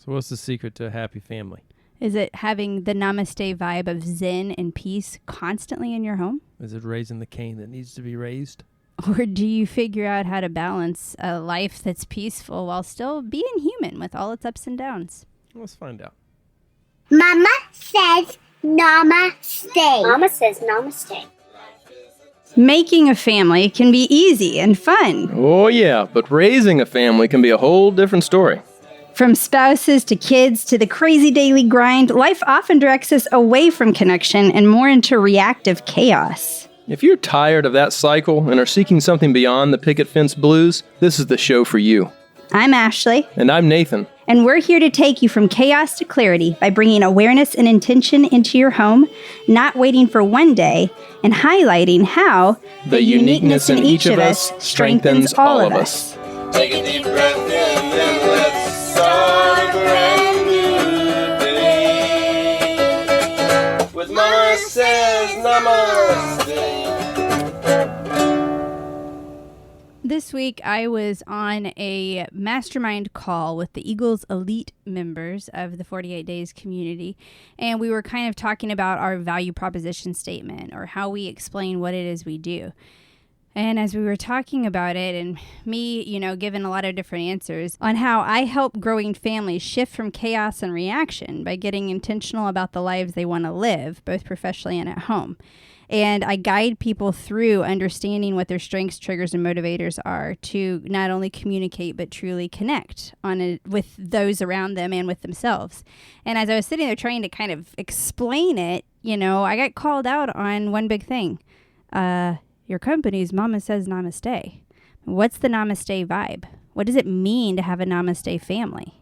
So what's the secret to a happy family? Is it having the namaste vibe of zen and peace constantly in your home? Is it raising the cane that needs to be raised? Or do you figure out how to balance a life that's peaceful while still being human with all its ups and downs? Let's find out. Mama Says Namaste. Mama Says Namaste. Making a family can be easy and fun. Oh yeah, but raising a family can be a whole different story. From spouses to kids to the crazy daily grind, life often directs us away from connection and more into reactive chaos. If you're tired of that cycle and are seeking something beyond the picket fence blues, this is the show for you. I'm Ashley. And I'm Nathan. And we're here to take you from chaos to clarity by bringing awareness and intention into your home, not waiting for one day, and highlighting how the uniqueness in each of us strengthens all of us. Take a deep breath in and let's start a brand new day. With Mama Says Namaste. This week, I was on a mastermind call with the Eagles Elite members of the 48 Days community, and we were kind of talking about our value proposition statement or how we explain what it is we do. And as we were talking about it and me, giving a lot of different answers on how I help growing families shift from chaos and reaction by getting intentional about the lives they want to live, both professionally and at home. And I guide people through understanding what their strengths, triggers, and motivators are to not only communicate, but truly connect with those around them and with themselves. And as I was sitting there trying to kind of explain it, I got called out on one big thing. Your company's Mama Says Namaste. What's the Namaste vibe? What does it mean to have a Namaste family?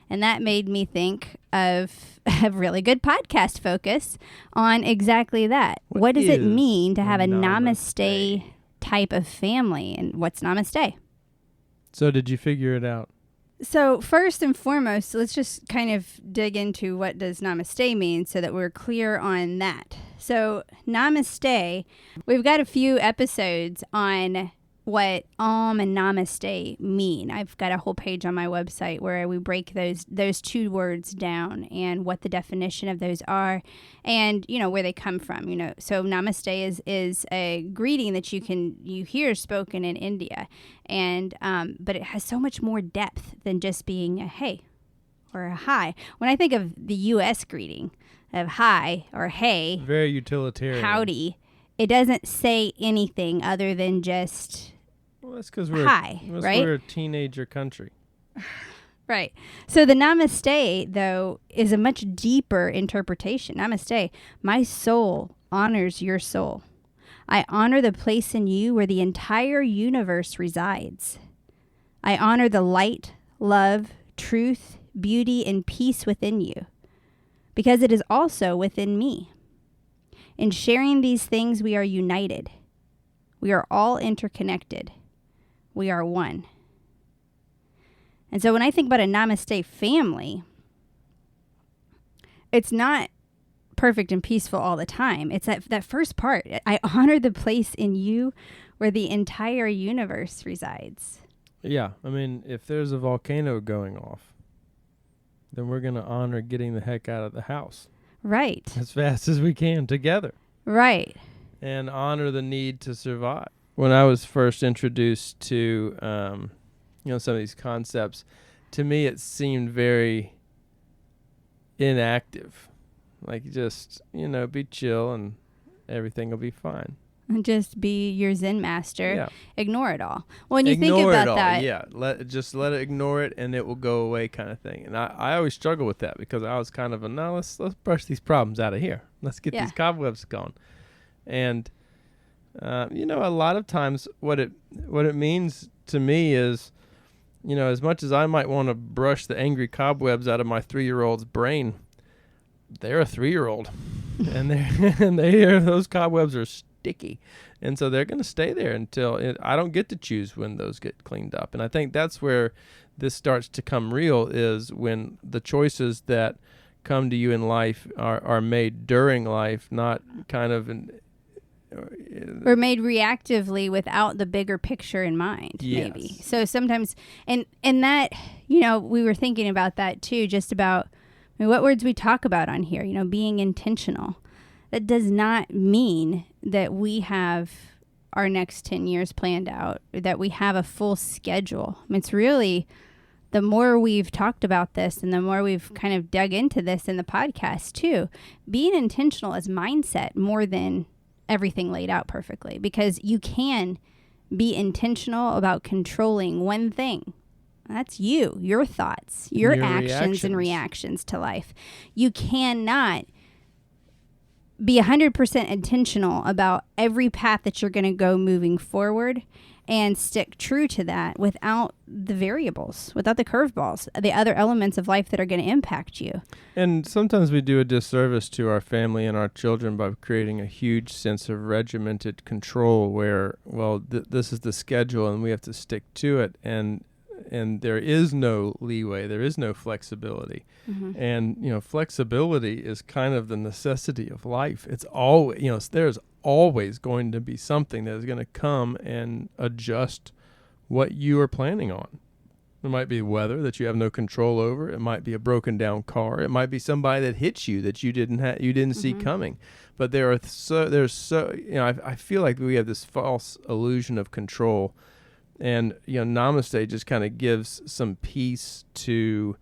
And that made me think of a really good podcast focus on exactly that. What does it mean to have a Namaste type of family? And what's Namaste? So did you figure it out? So first and foremost, let's just kind of dig into what does Namaste mean so that we're clear on that. So Namaste, we've got a few episodes on what Om and Namaste mean. I've got a whole page on my website where we break those two words down and what the definition of those are and, where they come from, So Namaste is a greeting that you hear spoken in India. And, but it has so much more depth than just being a hey or a hi. When I think of the U.S. greeting of hi or hey, very utilitarian, howdy, it doesn't say anything other than just that's because we're hi, right? We're a teenager country. Right. So the Namaste, though, is a much deeper interpretation. Namaste, my soul honors your soul. I honor the place in you where the entire universe resides. I honor the light, love, truth, beauty, and peace within you, because it is also within me. In sharing these things, we are united. We are all interconnected. We are one. And so when I think about a Namaste family, it's not perfect and peaceful all the time. It's that first part. I honor the place in you where the entire universe resides. Yeah. I mean, if there's a volcano going off, then we're going to honor getting the heck out of the house. Right. As fast as we can together. Right. And honor the need to survive. When I was first introduced to, some of these concepts, to me it seemed very inactive. Like just, be chill and everything will be fine. Just be your Zen master. Yeah. Ignore it all. Well, when you think about that. Yeah. Let it ignore it and it will go away kind of thing. And I always struggle with that because I was kind of let's brush these problems out of here. Let's get these cobwebs gone. And a lot of times what it means to me is, as much as I might want to brush the angry cobwebs out of my 3-year-old's brain, they're a 3-year-old, and those cobwebs are sticky, and so they're going to stay there until I don't get to choose when those get cleaned up. And I think that's where this starts to come real, is when the choices that come to you in life are made during life, not kind of or made reactively without the bigger picture in mind. Yes. Maybe. So sometimes, and that, we were thinking about that too, just about what words we talk about on here, being intentional. That does not mean that we have our next 10 years planned out, that we have a full schedule. It's really, the more we've talked about this and the more we've kind of dug into this in the podcast too, being intentional is mindset more than everything laid out perfectly, because you can be intentional about controlling one thing. That's your thoughts, your actions and reactions to life. You cannot be 100% intentional about every path that you're going to go moving forward and stick true to that without the variables, without the curveballs, the other elements of life that are going to impact you. And sometimes we do a disservice to our family and our children by creating a huge sense of regimented control where, this is the schedule and we have to stick to it. And there is no leeway. There is no flexibility. Mm-hmm. And, flexibility is kind of the necessity of life. It's always, there's always going to be something that is going to come and adjust what you are planning on. It might be weather that you have no control over. It might be a broken down car. It might be somebody that hits you that you didn't mm-hmm. see coming. But I feel like we have this false illusion of control. And, Namaste just kind of gives some peace to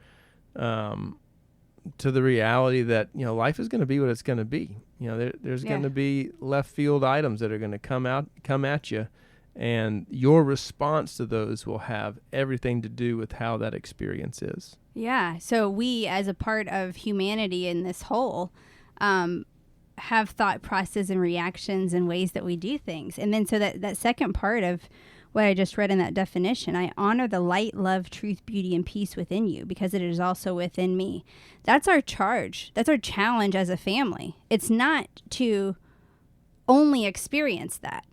the reality that, life is going to be what it's going to be. There's going to be left field items that are going to come at you. And your response to those will have everything to do with how that experience is. Yeah. So we, as a part of humanity in this whole, have thought process and reactions and ways that we do things. And then so that second part of what I just read in that definition, I honor the light, love, truth, beauty, and peace within you because it is also within me. That's our charge. That's our challenge as a family. It's not to only experience that.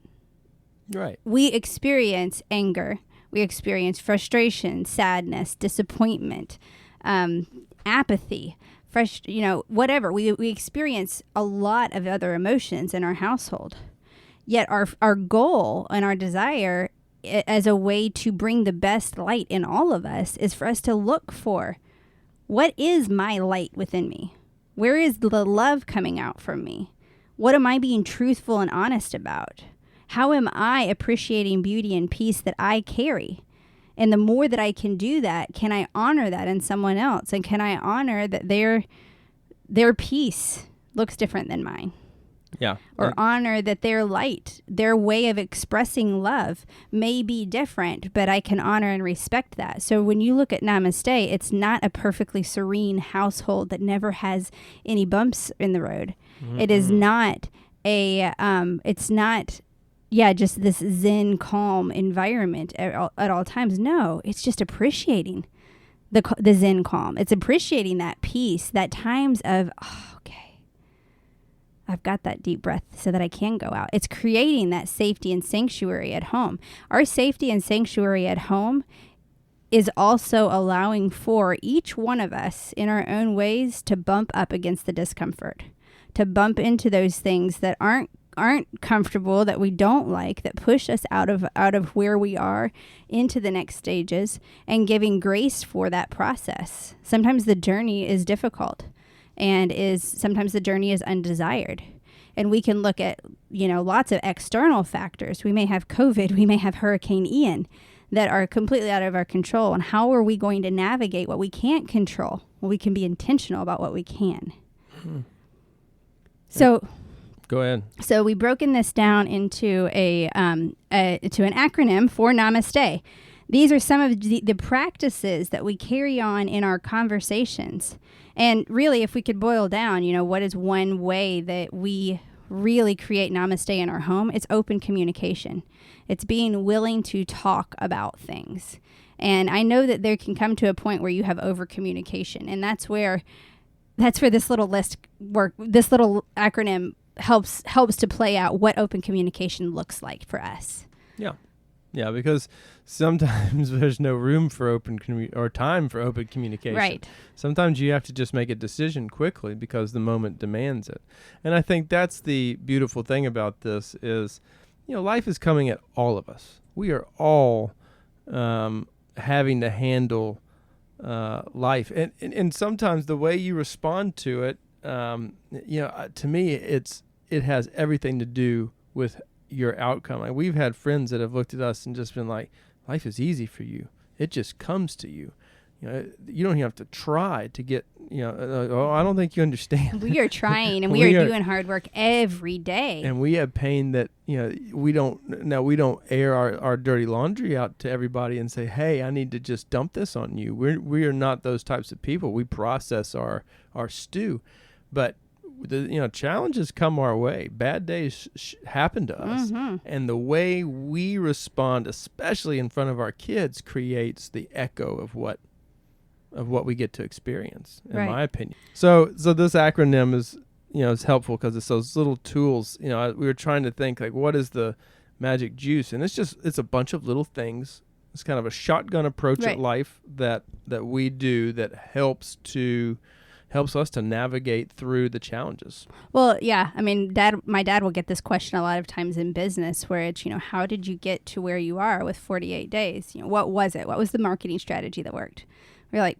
Right. We experience anger. We experience frustration, sadness, disappointment, apathy, whatever. We experience a lot of other emotions in our household. Yet our goal and our desire as a way to bring the best light in all of us is for us to look for, what is my light within me? Where is the love coming out from me? What am I being truthful and honest about? How am I appreciating beauty and peace that I carry? And the more that I can do that, can I honor that in someone else? And can I honor that their peace looks different than mine? Yeah. Or honor that their light, their way of expressing love may be different, but I can honor and respect that. So when you look at Namaste, it's not a perfectly serene household that never has any bumps in the road. Mm-hmm. It is not just this Zen, calm environment at all times. No, it's just appreciating the Zen calm. It's appreciating that peace, that times of, I've got that deep breath so that I can go out. It's creating that safety and sanctuary at home. Our safety and sanctuary at home is also allowing for each one of us in our own ways to bump up against the discomfort, to bump into those things that aren't comfortable, that we don't like, that push us out of where we are into the next stages, and giving grace for that process. Sometimes the journey is difficult. And sometimes the journey is undesired. And we can look at, lots of external factors. We may have COVID, we may have Hurricane Ian that are completely out of our control. And how are we going to navigate what we can't control? Well, we can be intentional about what we can. So go ahead. So we broken this down into to an acronym for Namaste. These are some of the practices that we carry on in our conversations. And really, if we could boil down, what is one way that we really create Namaste in our home? It's open communication. It's being willing to talk about things. And I know that there can come to a point where you have over communication. And that's where this little this little acronym helps to play out what open communication looks like for us. Yeah. Yeah, because sometimes there's no room for or time for open communication. Right. Sometimes you have to just make a decision quickly because the moment demands it. And I think that's the beautiful thing about this is, life is coming at all of us. We are all having to handle life. And sometimes the way you respond to it, to me, it has everything to do with your outcome. Like, we've had friends that have looked at us and just been like, life is easy for you. It just comes to you. You don't even have to try to get, I don't think you understand. We are trying, and we are doing hard work every day. And we have pain that, we don't air our dirty laundry out to everybody and say, hey, I need to just dump this on you. We are not those types of people. We process our stew. But the challenges come our way. Bad days happen to us, and the way we respond, especially in front of our kids, creates the echo of what we get to experience, in my opinion. So this acronym is helpful because it's those little tools. We were trying to think, like, what is the magic juice, and it's a bunch of little things. It's kind of a shotgun approach at life that we do that helps us to navigate through the challenges. Well, yeah. I mean, my dad will get this question a lot of times in business, where it's, how did you get to where you are with 48 days? What was it? What was the marketing strategy that worked? We're like,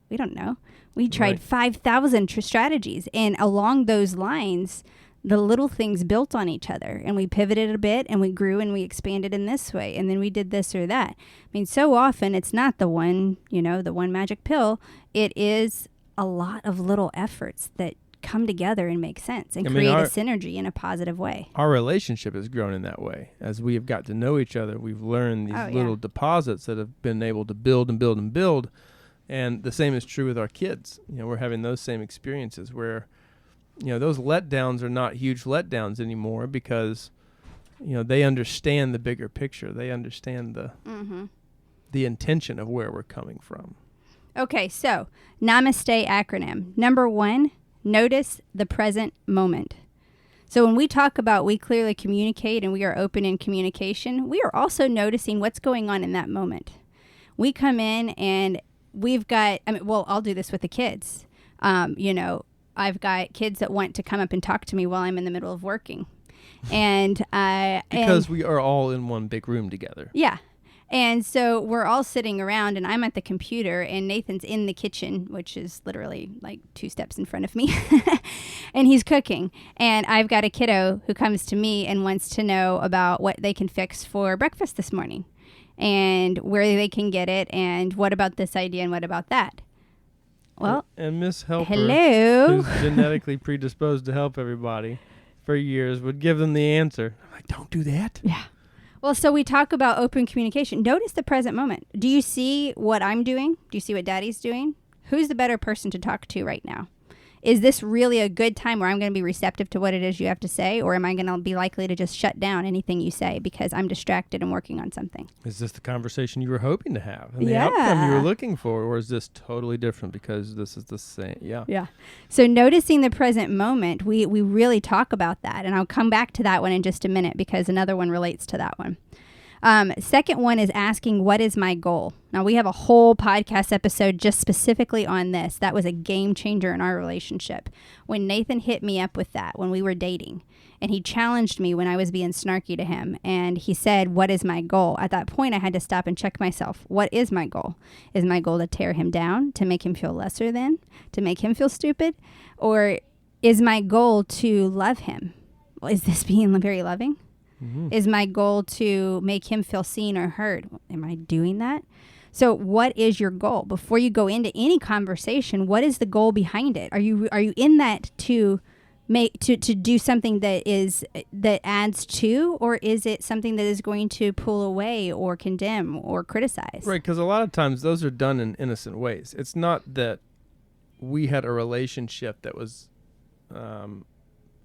we don't know. We tried 5,000 strategies. And along those lines, the little things built on each other. And we pivoted a bit, and we grew, and we expanded in this way. And then we did this or that. I mean, so often it's not the one magic pill. It is a lot of little efforts that come together and make sense and create a synergy in a positive way. Our relationship has grown in that way. As we have got to know each other, we've learned these little deposits that have been able to build and build and build. And the same is true with our kids. We're having those same experiences where, those letdowns are not huge letdowns anymore because, they understand the bigger picture. They understand the intention of where we're coming from. Okay, so Namaste acronym. Number 1, notice the present moment. So when we talk about we clearly communicate and we are open in communication, we are also noticing what's going on in that moment. We come in and we've got, I'll do this with the kids. I've got kids that want to come up and talk to me while I'm in the middle of working. And because we are all in one big room together. Yeah. And so we're all sitting around, and I'm at the computer, and Nathan's in the kitchen, which is literally like 2 steps in front of me, and he's cooking. And I've got a kiddo who comes to me and wants to know about what they can fix for breakfast this morning and where they can get it, and what about this idea and what about that. Well, and Miss Helper, hello, who's genetically predisposed to help everybody for years, would give them the answer. I'm like, don't do that. Yeah. Well, so we talk about open communication. Notice the present moment. Do you see what I'm doing? Do you see what Daddy's doing? Who's the better person to talk to right now? Is this really a good time where I'm going to be receptive to what it is you have to say, or am I going to be likely to just shut down anything you say because I'm distracted and working on something? Is this the conversation you were hoping to have and the outcome you were looking for, or is this totally different because this is the same? Yeah. So noticing the present moment, we really talk about that, and I'll come back to that one in just a minute because another one relates to that one. Second one is asking, what is my goal? Now, we have a whole podcast episode just specifically on this. That was a game changer in our relationship. When Nathan hit me up with that when we were dating, and he challenged me when I was being snarky to him, and he said, what is my goal? At that point, I had to stop and check myself. What is my goal? Is my goal to tear him down, to make him feel lesser than, to make him feel stupid? Or is my goal to love him? Is this being very loving? Mm-hmm. Is my goal to make him feel seen or heard? Am I doing that? So what is your goal? Before you go into any conversation, what is the goal behind it? Are you in that to make to do something that adds to, or is it something that is going to pull away or condemn or criticize? Right, because a lot of times those are done in innocent ways. It's not that we had a relationship that was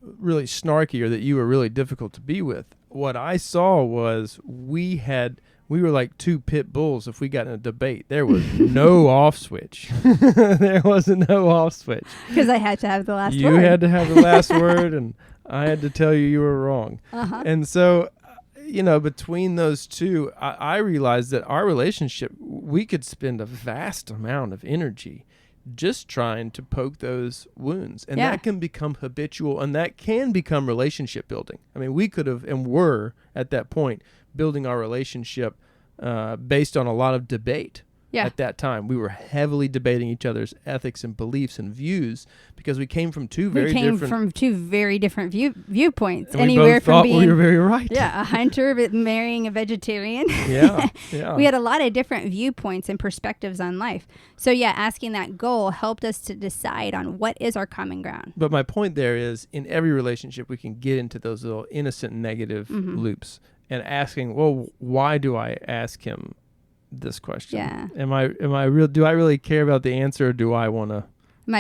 really snarky or that you were really difficult to be with. What I saw was we were like 2 pit bulls. If we got in a debate, there was no off switch. There was no off switch. Because I had to have the last word. You had to have the last word, and I had to tell you were wrong. Uh-huh. And so, between those two, I realized that our relationship, we could spend a vast amount of energy just trying to poke those wounds. And that can become habitual, and that can become relationship building. I mean, we could have and were at that point building our relationship based on a lot of debate at that time. We were heavily debating each other's ethics and beliefs and views because we came from two very different viewpoints. And we both thought we were very right. Yeah, a hunter but marrying a vegetarian. Yeah. We had a lot of different viewpoints and perspectives on life. So yeah, asking that goal helped us to decide on what is our common ground. But my point there is, in every relationship, we can get into those little innocent negative loops and asking, well, why do I ask him this question? Yeah. Am I real? Do I really care about the answer, or do I want to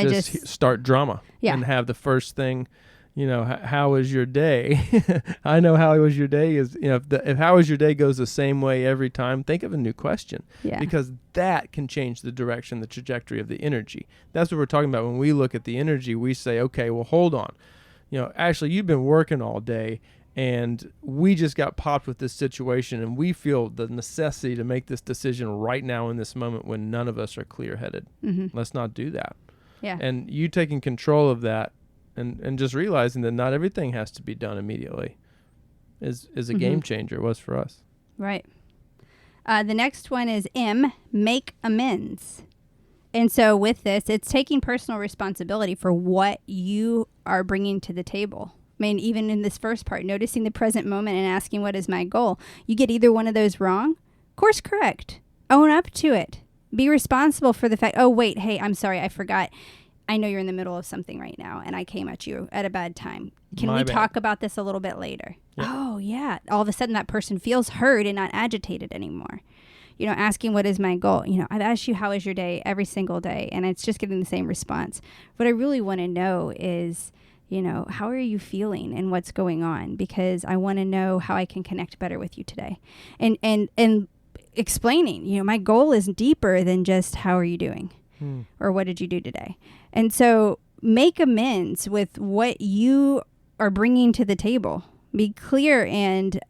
just start drama and have the first thing, how was your day? I know how was your day is, if how was your day goes the same way every time, think of a new question. Yeah. Because that can change the direction, the trajectory of the energy. That's what we're talking about. When we look at the energy, we say, okay, well, hold on. Ashley, you've been working all day, and we just got popped with this situation, and we feel the necessity to make this decision right now in this moment when none of us are clear-headed. Let's not do that. Yeah. And you taking control of that and just realizing that not everything has to be done immediately is a game changer. It was for us. Right. The next one is M, make amends. And so with this, it's taking personal responsibility for what you are bringing to the table. I mean, even in this first part, noticing the present moment and asking what is my goal. You get either one of those wrong, course correct. Own up to it. Be responsible for the fact, oh, wait, hey, I'm sorry, I forgot. I know you're in the middle of something right now, and I came at you at a bad time. Can we talk about this a little bit later? Yeah. Oh, yeah. All of a sudden, that person feels heard and not agitated anymore. Asking what is my goal. I've asked you, how is your day every single day, and it's just getting the same response. What I really want to know is, how are you feeling and what's going on? Because I want to know how I can connect better with you today. And explaining, my goal is deeper than just how are you doing or what did you do today? And so make amends with what you are bringing to the table. Be clear be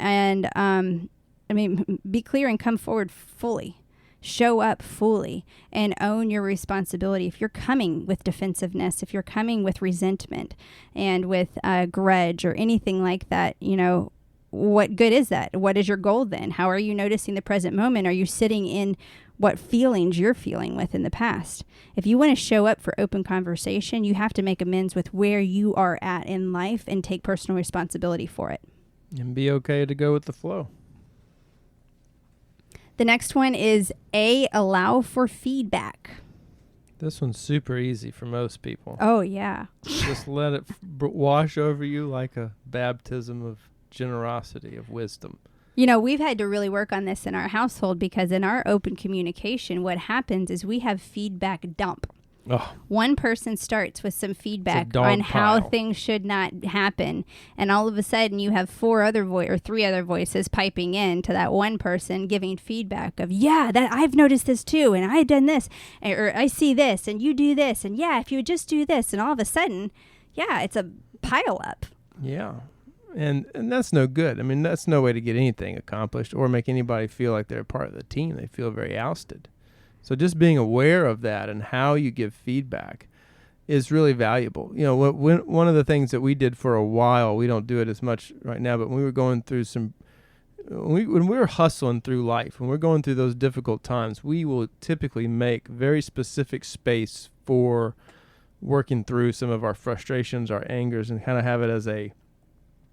clear and come forward fully. Show up fully and own your responsibility. If you're coming with defensiveness, if you're coming with resentment and with grudge or anything like that, what good is that? What is your goal then? How are you noticing the present moment? Are you sitting in what feelings you're feeling with in the past? If you want to show up for open conversation, you have to make amends with where you are at in life and take personal responsibility for it. And be okay to go with the flow. The next one is A, allow for feedback. This one's super easy for most people. Oh, yeah. Just let it wash over you like a baptism of generosity, of wisdom. We've had to really work on this in our household because in our open communication, what happens is we have feedback dump. Oh. One person starts with some feedback on how things should not happen, and all of a sudden you have three other voices piping in to that one person giving feedback of, yeah, that I've noticed this too, and I've done this, or I see this, and you do this, and yeah, if you would just do this, and all of a sudden, yeah, it's a pile up. Yeah. And that's no good. I mean, that's no way to get anything accomplished or make anybody feel like they're part of the team. They feel very ousted. So just being aware of that and how you give feedback is really valuable. One of the things that we did for a while, we don't do it as much right now, but when we were going through when we were hustling through life, when we're going through those difficult times, we will typically make very specific space for working through some of our frustrations, our angers, and kind of have it as a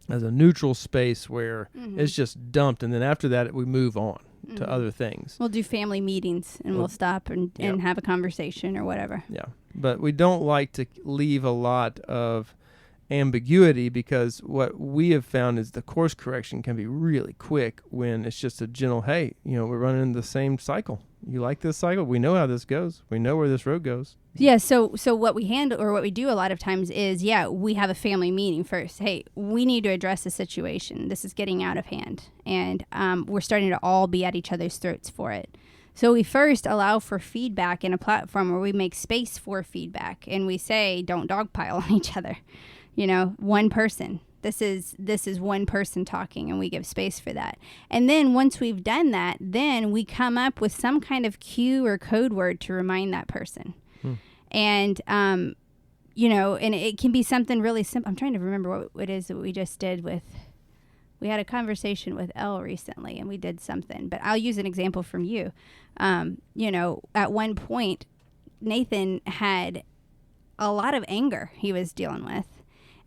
neutral space where it's just dumped. And then after that, we move on to other things. We'll do family meetings and we'll stop and have a conversation or whatever. Yeah. But we don't like to leave a lot of ambiguity because what we have found is the course correction can be really quick when it's just a gentle, hey, we're running the same cycle. You like this cycle? We know how this goes. We know where this road goes. Yeah, so what we handle or what we do a lot of times is, we have a family meeting first. Hey, we need to address the situation. This is getting out of hand. And we're starting to all be at each other's throats for it. So we first allow for feedback in a platform where we make space for feedback. And we say, don't dogpile on each other. One person. This is one person talking, and we give space for that. And then once we've done that, then we come up with some kind of cue or code word to remind that person. And, and it can be something really simple. I'm trying to remember what it is that we just did with We had a conversation with Elle recently, and we did something. But I'll use an example from you. At one point, Nathan had a lot of anger he was dealing with.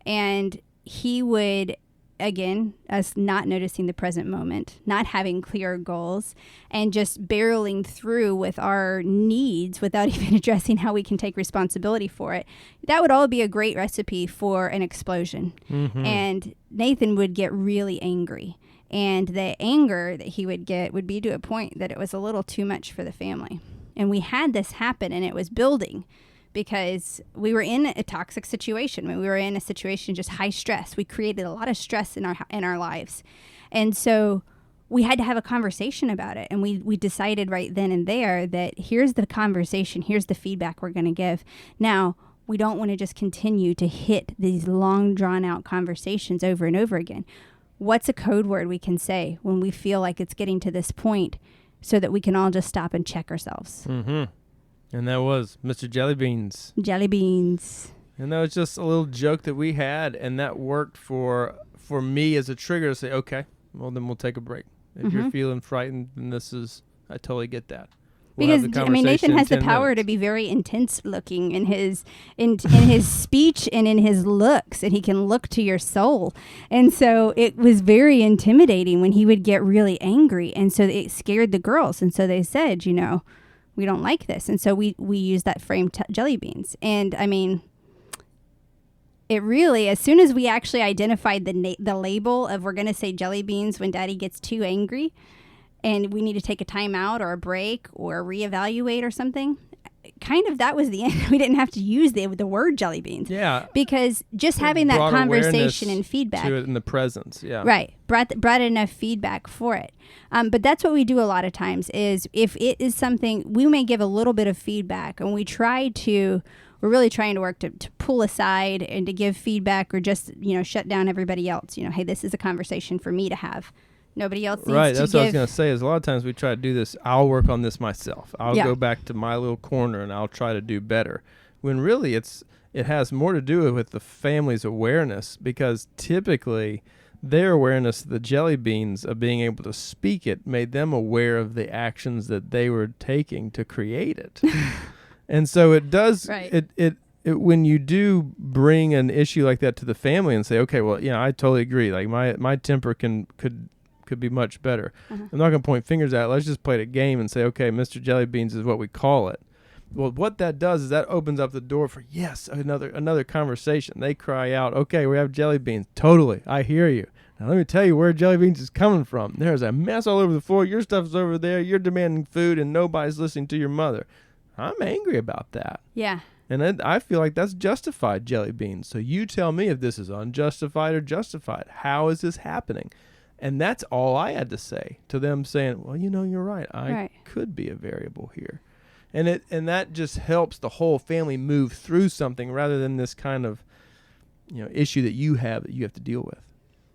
And he would, again, us not noticing the present moment, not having clear goals, and just barreling through with our needs without even addressing how we can take responsibility for it. That would all be a great recipe for an explosion. Mm-hmm. And Nathan would get really angry. And the anger that he would get would be to a point that it was a little too much for the family. And we had this happen, and it was building because we were in a toxic situation. We were in a situation just high stress. We created a lot of stress in our lives. And so we had to have a conversation about it. And we decided right then and there that here's the conversation, here's the feedback we're going to give. Now, we don't want to just continue to hit these long, drawn-out conversations over and over again. What's a code word we can say when we feel like it's getting to this point so that we can all just stop and check ourselves? Mm-hmm. And that was Mr. Jelly Beans. Jelly beans. And that was just a little joke that we had, and that worked for me as a trigger to say, okay, well, then we'll take a break. If you're feeling frightened, then I totally get that. Because Nathan has the power to be very intense looking in his his speech and in his looks, and he can look to your soul. And so it was very intimidating when he would get really angry, and so it scared the girls. And so they said, we don't like this. And so we use that frame jelly beans. And I mean, it really, as soon as we actually identified the label of we're going to say jelly beans when Daddy gets too angry, and we need to take a time out or a break or reevaluate or something, kind of that was the end. We didn't have to use the word jelly beans. Yeah. Because just having that conversation and feedback. To it in the presence, yeah. Right. Brought enough feedback for it. But that's what we do a lot of times is if it is something, we may give a little bit of feedback, and we're really trying to work to pull aside and to give feedback or just, shut down everybody else. Hey, this is a conversation for me to have. Nobody else needs right, to that's what I was going to say is a lot of times we try to do this, I'll work on this myself. I'll go back to my little corner and I'll try to do better. When really it has more to do with the family's awareness, because typically their awareness of the jelly beans of being able to speak it made them aware of the actions that they were taking to create it. And so it does, right. It when you do bring an issue like that to the family and say, okay, well, I totally agree. Like my temper could be much better. Uh-huh. I'm not going to point fingers at it. Let's just play the game and say, okay, Mr. Jelly Beans is what we call it. Well, what that does is that opens up the door for, yes, another conversation. They cry out, okay, we have jelly beans. Totally. I hear you. Now, let me tell you where jelly beans is coming from. There's a mess all over the floor. Your stuff's over there. You're demanding food, and nobody's listening to your mother. I'm angry about that. Yeah. And I feel like that's justified, jelly beans. So you tell me if this is unjustified or justified. How is this happening? And that's all I had to say to them, saying, well, you're right. I could be a variable here. And that just helps the whole family move through something rather than this kind of issue that you have to deal with.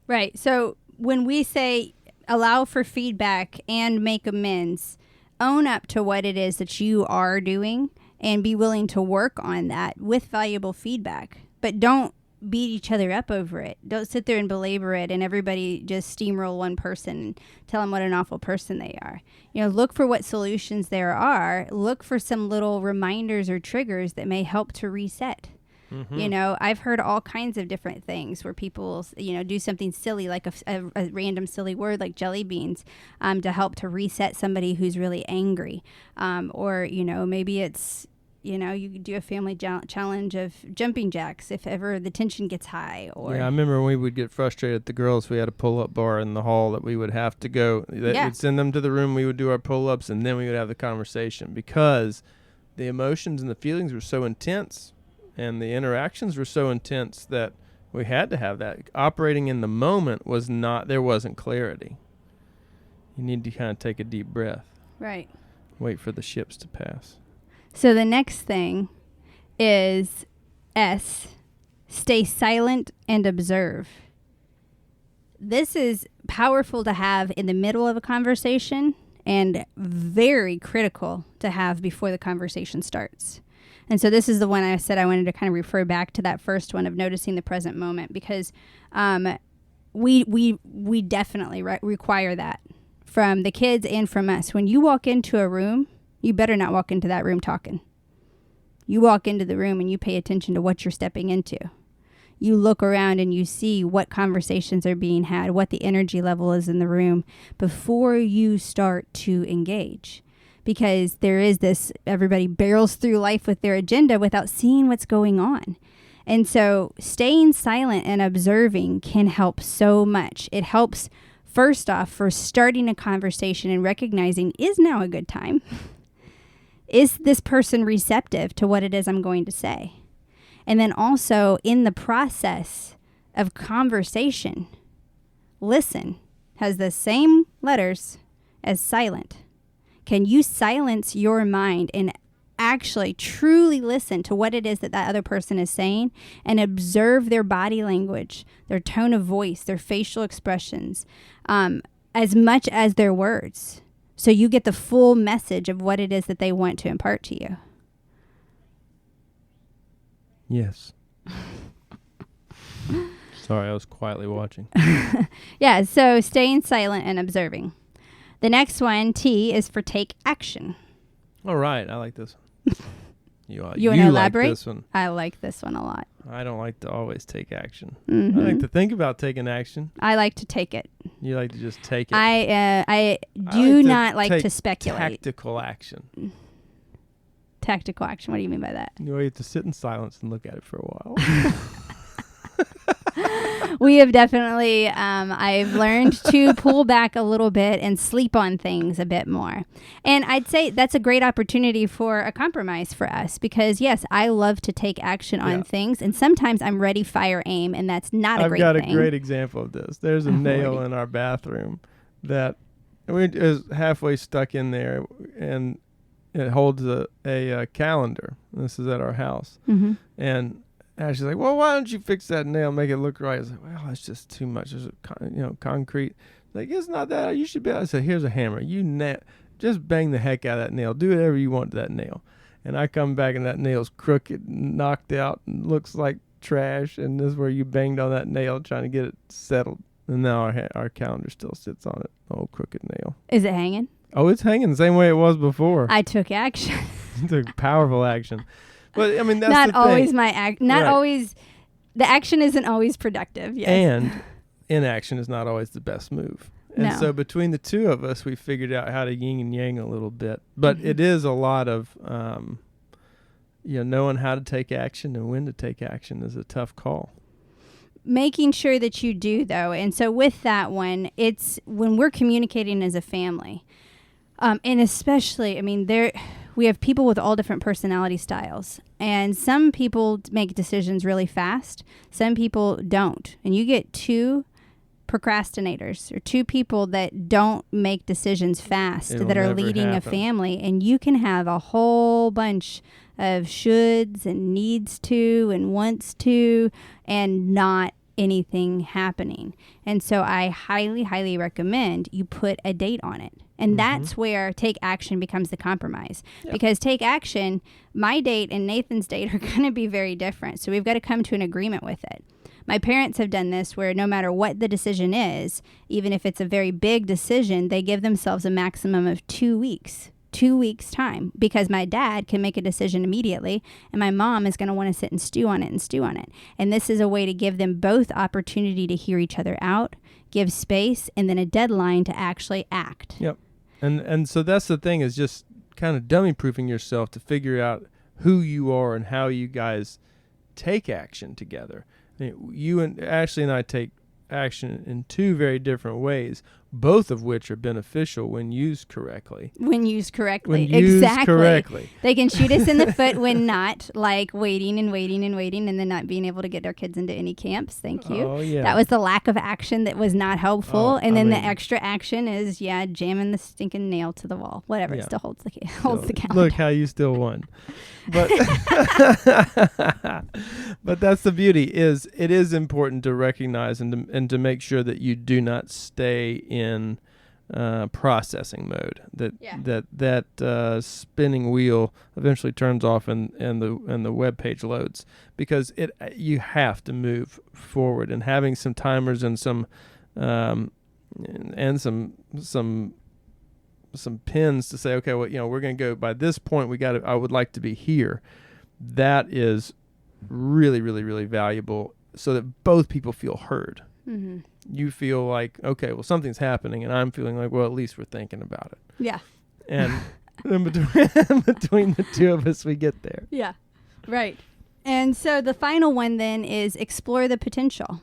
Right. So when we say allow for feedback and make amends, own up to what it is that you are doing and be willing to work on that with valuable feedback. But don't beat each other up over it. Don't sit there and belabor it and everybody just steamroll one person and tell them what an awful person they are. Look for what solutions there are. Look for some little reminders or triggers that may help to reset. Mm-hmm. I've heard all kinds of different things where people, do something silly like a random silly word like jelly beans to help to reset somebody who's really angry. Or, maybe it's, you do a family challenge of jumping jacks if ever the tension gets high. Or I remember when we would get frustrated at the girls, we had a pull-up bar in the hall that we would have to go. We'd send them to the room, we would do our pull-ups, and then we would have the conversation because the emotions and the feelings were so intense and the interactions were so intense that we had to have that. Operating in the moment there wasn't clarity. You need to kind of take a deep breath. Right. Wait for the ships to pass. So the next thing is S, stay silent and observe. This is powerful to have in the middle of a conversation and very critical to have before the conversation starts. And so this is the one I said I wanted to kind of refer back to that first one of noticing the present moment because we definitely require that from the kids and from us. When you walk into a room, you better not walk into that room talking. You walk into the room and you pay attention to what you're stepping into. You look around and you see what conversations are being had, what the energy level is in the room before you start to engage. Because there is this, everybody barrels through life with their agenda without seeing what's going on. And so staying silent and observing can help so much. It helps, first off, for starting a conversation and recognizing, is now a good time? Is this person receptive to what it is I'm going to say? And then also in the process of conversation, listen has the same letters as silent. Can you silence your mind and actually truly listen to what it is that other person is saying and observe their body language, their tone of voice, their facial expressions, as much as their words, so you get the full message of what it is that they want to impart to you? Yes. Sorry, I was quietly watching. Yeah, so staying silent and observing. The next one, T, is for take action. All right, I like this one. You want to elaborate? Like this one. I like this one a lot. I don't like to always take action. Mm-hmm. I like to think about taking action. I like to take it. You like to just take it. I do not like to speculate. Tactical action. Tactical action. What do you mean by that? You have to sit in silence and look at it for a while. We have definitely, I've learned to pull back a little bit and sleep on things a bit more. And I'd say that's a great opportunity for a compromise for us because, yes, I love to take action on things. And sometimes I'm ready, fire, aim, and that's not a great thing. I've got a great example of this. There's a nail in our bathroom that is halfway stuck in there, and it holds a calendar. This is at our house. Mm-hmm. And she's like, well, why don't you fix that nail, make it look right? I was like, well, it's just too much. There's concrete. Like, it's not that. You should be. I said, here's a hammer. Just bang the heck out of that nail. Do whatever you want to that nail. And I come back and that nail's crooked, knocked out, and looks like trash. And this is where you banged on that nail trying to get it settled. And now our calendar still sits on it. Old crooked nail. Is it hanging? Oh, it's hanging the same way it was before. I took action. You took powerful action. But I mean, that's not the always thing. my act. Not always. The action isn't always productive. Yes. And inaction is not always the best move. And so between the two of us, we figured out how to yin and yang a little bit. But it is a lot of, knowing how to take action and when to take action is a tough call. Making sure that you do, though. And so with that one, it's when we're communicating as a family, and especially, I mean, we have people with all different personality styles, and some people make decisions really fast. Some people don't. And you get two procrastinators or two people that don't make decisions fast that are leading a family, and you can have a whole bunch of shoulds and needs to and wants to and not anything happening. And so I highly, highly recommend you put a date on it. And that's where take action becomes the compromise. Yep. Because take action, my date and Nathan's date are going to be very different. So we've got to come to an agreement with it. My parents have done this where no matter what the decision is, even if it's a very big decision, they give themselves a maximum of 2 weeks. 2 weeks time, because my dad can make a decision immediately and my mom is going to want to sit and stew on it. And this is a way to give them both opportunity to hear each other out, give space, and then a deadline to actually act. Yep. And so that's the thing, is just kind of dummy proofing yourself to figure out who you are and how you guys take action together. I mean, you and Ashley and I take action in two very different ways, both of which are beneficial when used correctly. Exactly. They can shoot us in the foot when not, like waiting and then not being able to get our kids into any camps. Thank you. Oh, yeah. That was the lack of action that was not helpful. And then the extra action is, jamming the stinking nail to the wall. Whatever, it still holds the calendar. Look how you still won. But but that's the beauty, is it is important to recognize and to make sure that you do not stay in processing mode. That spinning wheel eventually turns off and the web page loads, because you have to move forward, and having some timers and some pins to say, okay, well, we're going to go by this point. I would like to be here. That is really, really, really valuable, so that both people feel heard. Mm-hmm. You feel like, okay, well, something's happening, and I'm feeling like, well, at least we're thinking about it. Yeah. And in between the two of us, we get there. Yeah. Right. And so the final one then is explore the potential.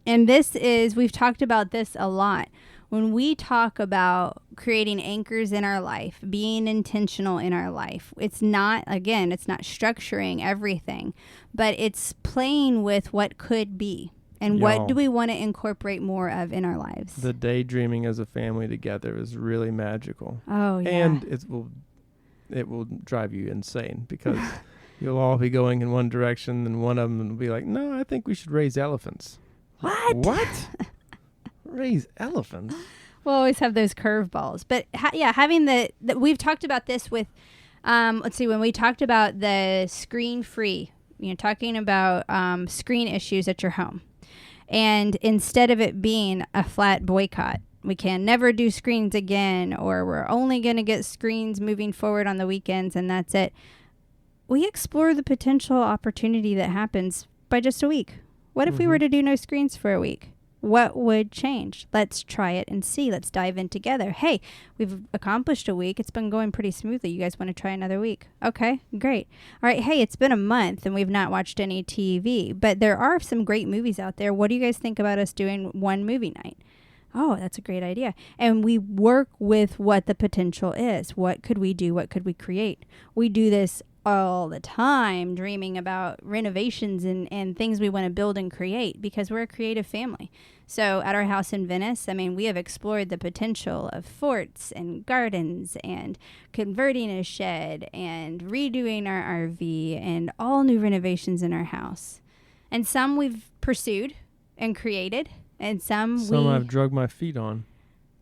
And we've talked about this a lot. When we talk about creating anchors in our life, being intentional in our life, it's not structuring everything, but it's playing with what could be. And what do we want to incorporate more of in our lives? The daydreaming as a family together is really magical. Oh, yeah. And it will drive you insane, because you'll all be going in one direction, and one of them will be like, no, I think we should raise elephants. What? Raise elephants? We'll always have those curveballs. But having we've talked about this with, let's see, when we talked about the screen free, talking about screen issues at your home. And instead of it being a flat boycott, we can never do screens again, or we're only going to get screens moving forward on the weekends and that's it. We explore the potential opportunity that happens by just a week. What if we were to do no screens for a week? What would change? Let's try it and see. Let's dive in together. Hey, we've accomplished a week. It's been going pretty smoothly. You guys want to try another week? Okay, great. All right, hey, it's been a month and we've not watched any TV, but there are some great movies out there. What do you guys think about us doing one movie night? Oh, that's a great idea. And we work with what the potential is. What could we do? What could we create? We do this all the time, dreaming about renovations and things we want to build and create, because we're a creative family. So at our house in Venice, we have explored the potential of forts and gardens and converting a shed and redoing our RV and all new renovations in our house. And some we've pursued and created, and some I've drug my feet on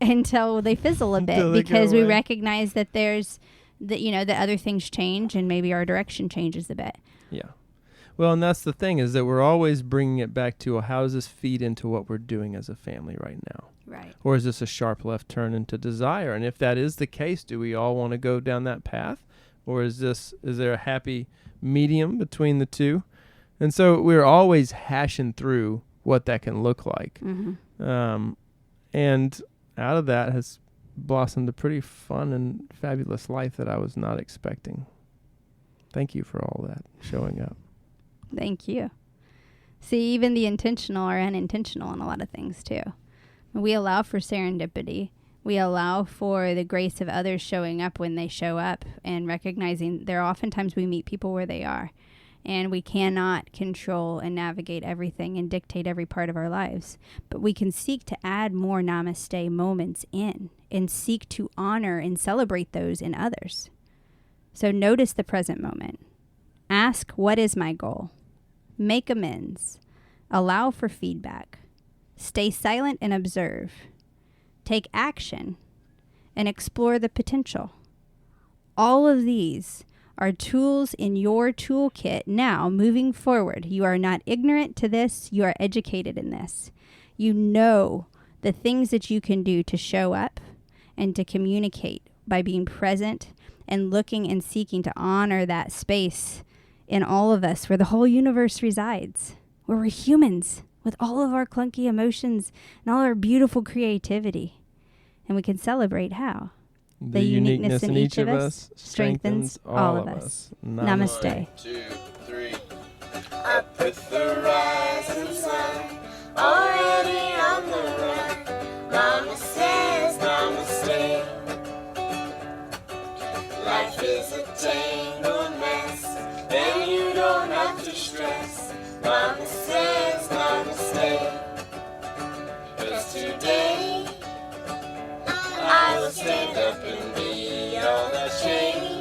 until they fizzle a bit, because we recognize that there's that other things change, and maybe our direction changes a bit. Yeah. Well, and that's the thing, is that we're always bringing it back to, how does this feed into what we're doing as a family right now? Right. Or is this a sharp left turn into desire? And if that is the case, do we all want to go down that path? Or is there a happy medium between the two? And so we're always hashing through what that can look like. Mm-hmm. And out of that has blossomed a pretty fun and fabulous life that I was not expecting. Thank you for all that, showing up. Thank you. See, even the intentional are unintentional in a lot of things too. We allow for serendipity. We allow for the grace of others showing up when they show up, and recognizing there are oftentimes we meet people where they are. And we cannot control and navigate everything and dictate every part of our lives. But we can seek to add more namaste moments in, and seek to honor and celebrate those in others. So notice the present moment. Ask, what is my goal? Make amends. Allow for feedback. Stay silent and observe. Take action and explore the potential. All of these are tools in your toolkit now moving forward. You are not ignorant to this. You are educated in this. You know the things that you can do to show up and to communicate by being present and looking and seeking to honor that space in all of us where the whole universe resides, where we're humans with all of our clunky emotions and all our beautiful creativity. And we can celebrate how the uniqueness in each of us strengthens all of us. Namaste. 1, 2, 3. Up with the rising sun, already on the run. Mama says namaste. Life is a tangled mess, and you don't have to stress. Mama says namaste. 'Cause today I will stand up and be all the change.